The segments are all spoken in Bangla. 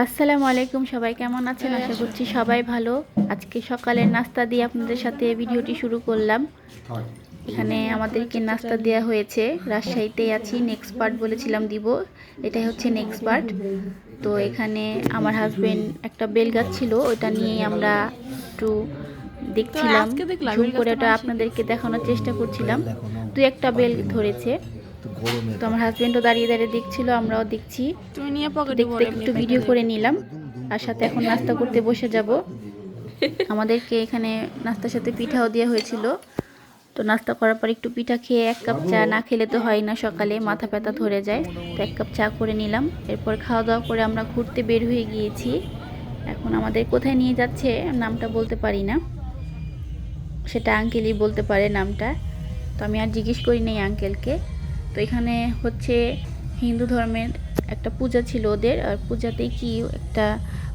আসসালামু আলাইকুম, সবাই কেমন আছেন? আশা করছি সবাই ভালো। আজকে সকালের নাস্তা দিয়ে আপনাদের সাথে ভিডিওটি শুরু করলাম। এখানে আমাদেরকে নাস্তা দেওয়া হয়েছে। রাজশাহীতেই আছি, নেক্সট পার্ট বলেছিলাম দিব, এটাই হচ্ছে নেক্সট পার্ট। তো এখানে আমার হাজবেন্ড একটা বেল গাছ ছিল, ওইটা নিয়েই আমরা একটু দেখছিলাম, ঝুম করে ওটা আপনাদেরকে দেখানোর চেষ্টা করছিলাম। দু একটা বেল ধরেছে, তো আমার হাজবেন্ডও দাঁড়িয়ে দাঁড়িয়ে দেখছিল, আমরাও দেখছি। দেখতে একটু ভিডিও করে নিলাম, আর সাথে এখন নাস্তা করতে বসে যাব। আমাদেরকে এখানে নাস্তার সাথে পিঠাও দেওয়া হয়েছিল। তো নাস্তা করার পর একটু পিঠা খেয়ে, এক কাপ চা না খেলে তো হয় না, সকালে মাথা ব্যথা ধরে যায়। তো এক কাপ চা করে নিলাম। এরপর খাওয়া দাওয়া করে আমরা ঘুরতে বের হয়ে গিয়েছি। এখন আমাদের কোথায় নিয়ে যাচ্ছে নামটা বলতে পারি না, সেটা আঙ্কেলই বলতে পারে নামটা। তো আমি আর জিজ্ঞেস করি নাই আঙ্কেলকে। তো এখানে হচ্ছে হিন্দু ধর্মের একটা পূজা ছিল ওদের, আর পূজাতেই কি একটা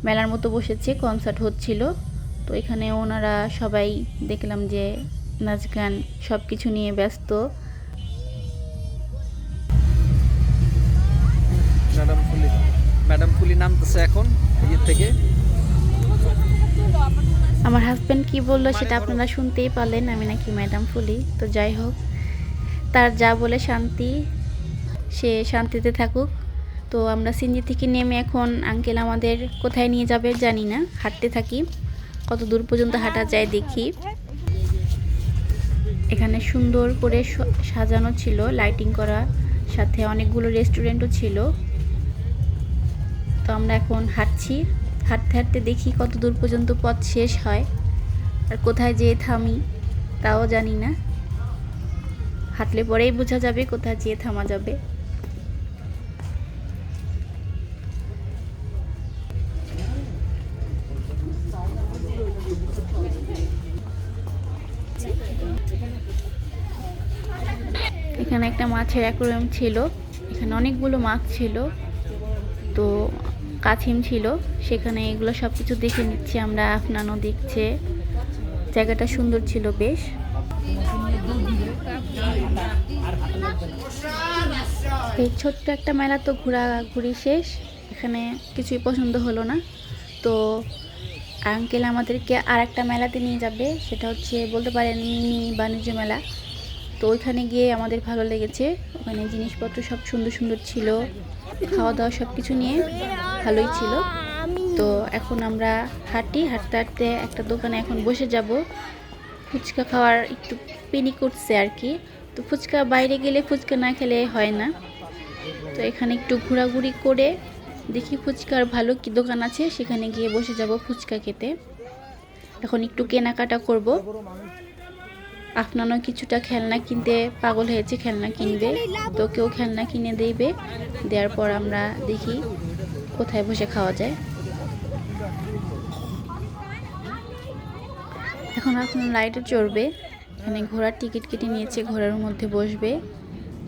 মেলার মতো বসেছে, কনসার্ট হচ্ছিল। তো এখানে ওনারা সবাই দেখলাম যে নাচ গান সব কিছু নিয়ে ব্যস্ত। ম্যাডাম ফুলি নামতেছে এখন ইয়ে থেকে। আমার হাজব্যান্ড কি বললো সেটা আপনারা শুনতেই পারলেন, আমি নাকি ম্যাডাম ফুলি। তো যাই হোক, তার যা বলে শান্তি, সে শান্তিতে থাকুক। তো আমরা সিনজি থেকে নেমে এখন আঙ্কেল আমাদের কোথায় নিয়ে যাবে জানি না, হাঁটতে থাকি, কত দূর পর্যন্ত হাঁটা যায় দেখি। এখানে সুন্দর করে সাজানো ছিল, লাইটিং করা, সাথে অনেকগুলো রেস্টুরেন্টও ছিল। তো আমরা এখন হাঁটছি, হাঁটতে হাঁটতে দেখি কত দূর পর্যন্ত পথ শেষ হয়, আর কোথায় যেয়ে থামি তাও জানি না। হাঁটলে পরেই বোঝা যাবে কোথায় যেয়ে থামা যাবে। এখানে একটা মাছের অ্যাকোয়ারিয়াম ছিল, এখানে অনেকগুলো মাছ ছিল, তো কাছিম ছিল, সেখানে এগুলো সব কিছু দেখে নিচ্ছি আমরা। আফনানও দেখছে, জায়গাটা সুন্দর ছিল বেশ। এই ছোট্ট একটা মেলা তো ঘোরাঘুরি শেষ, এখানে কিছুই পছন্দ হলো না। তো আঙ্কেল আমাদেরকে আর একটা মেলাতে নিয়ে যাবে, সেটা হচ্ছে বলতে পারেন মিনি বাণিজ্য মেলা। তো ওইখানে গিয়ে আমাদের ভালো লেগেছে, ওখানে জিনিসপত্র সব সুন্দর সুন্দর ছিল, খাওয়া দাওয়া সব কিছু নিয়ে ভালোই ছিল। তো এখন আমরা হাঁটতে হাঁটতে একটা দোকানে এখন বসে যাব। ফুচকা খাওয়ার একটু পেনি করছে আর কি। তো ফুচকা বাইরে গেলে ফুচকা না খেলে হয় না। তো এখানে একটু ঘোরাঘুরি করে দেখি ফুচকার ভালো কি দোকান আছে, সেখানে গিয়ে বসে যাব ফুচকা খেতে। এখন একটু কেনাকাটা করব। আপনারও কিছুটা খেলনা কিনতে পাগল হয়েছে, খেলনা কিনবে। তো কেউ খেলনা কিনে দেবে, দেওয়ার পর আমরা দেখি কোথায় বসে খাওয়া যায়। এখন আপনার লাইটে চড়বে, এখানে ঘোড়ার টিকিট কেটে নিয়েছে, ঘোড়ার মধ্যে বসবে,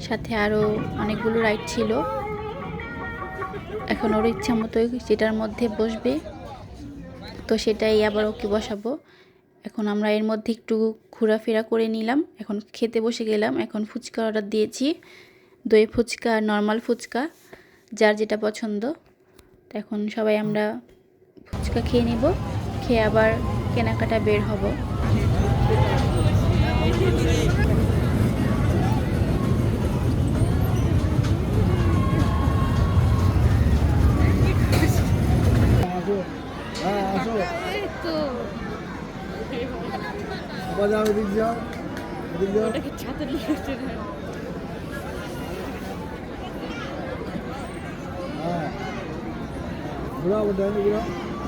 সাথে আরও অনেকগুলো রাইড ছিল। এখন ওর ইচ্ছা মতো যেটার মধ্যে বসবে, তো সেটাই আবার ওকে বসাবো। এখন আমরা এর মধ্যে একটু ঘোরাফেরা করে নিলাম, এখন খেতে বসে গেলাম। এখন ফুচকা অর্ডার দিয়েছি, দই ফুচকা আর নর্মাল ফুচকা, যার যেটা পছন্দ। তো এখন সবাই আমরা ফুচকা খেয়ে নেব, খেয়ে আবার কেনাকাটা বের হব।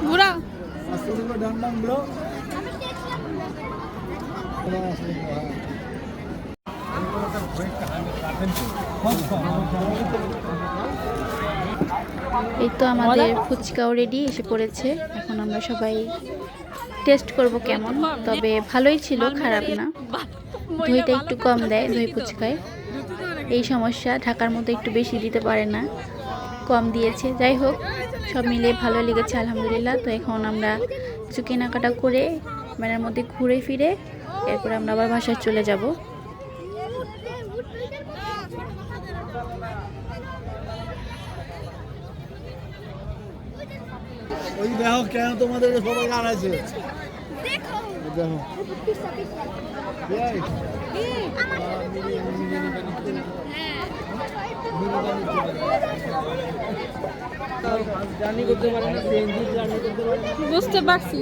ঘোরা এই তো আমাদের ফুচকাও রেডি এসে পড়েছে। এখন আমরা সবাই টেস্ট করব কেমন, তবে ভালোই ছিল, খারাপ না। দইটা একটু কম দেয় দই ফুচকায়, এই সমস্যা, ঢাকার মতো একটু বেশি দিতে পারে না, কম দিয়েছে। যাই হোক, সব মিলে ভালো লেগেছে আলহামদুলিল্লাহ। তো এখন আমরা কিছু কেনাকাটা করে মেলার মধ্যে ঘুরে ফিরে এরপর আমরা আবার বাসায় চলে যাব। ওই দেখো কেন তোমাদের সবাই আনাইছে দেখো জার্নি করতে পারে না সিএনজি জার্নি করতে পারে না বুঝতে পারছি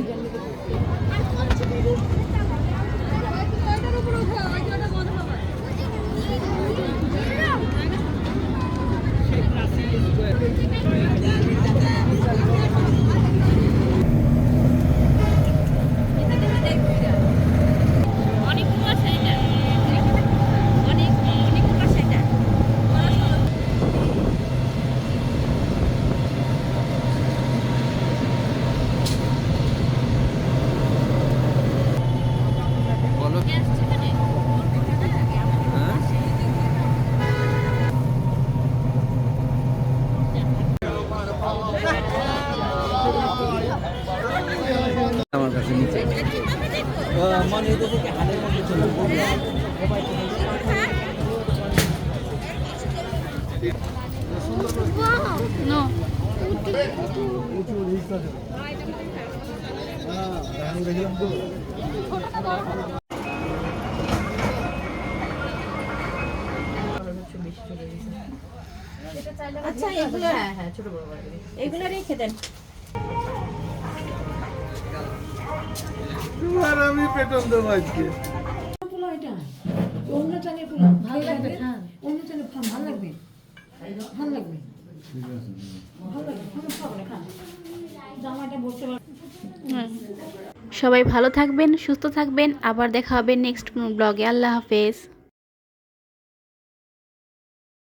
বলো হ্যাঁ? আমার কাছে নিচে মানে এটা থেকে হালের মধ্যে চলে নো উঁচু রিস্ক আছে হ্যাঁ দেখলাম তো আচ্ছা এগুলো হ্যাঁ ছোট বড় এগুলো রেখে দেন আর আমি পেটন দেবো আজকে অন্য চালে পুরো ভালো লাগবে অন্য চালে ভালো লাগবে ভালো লাগবে ভালো লাগবে সমস্যা হবে না খান জামাটা বসতে পারবে সবাই ভালো থাকবেন, সুস্থ থাকবেন। আবার দেখা হবে নেক্সট কোনো ব্লগে। আল্লাহ হাফেজ।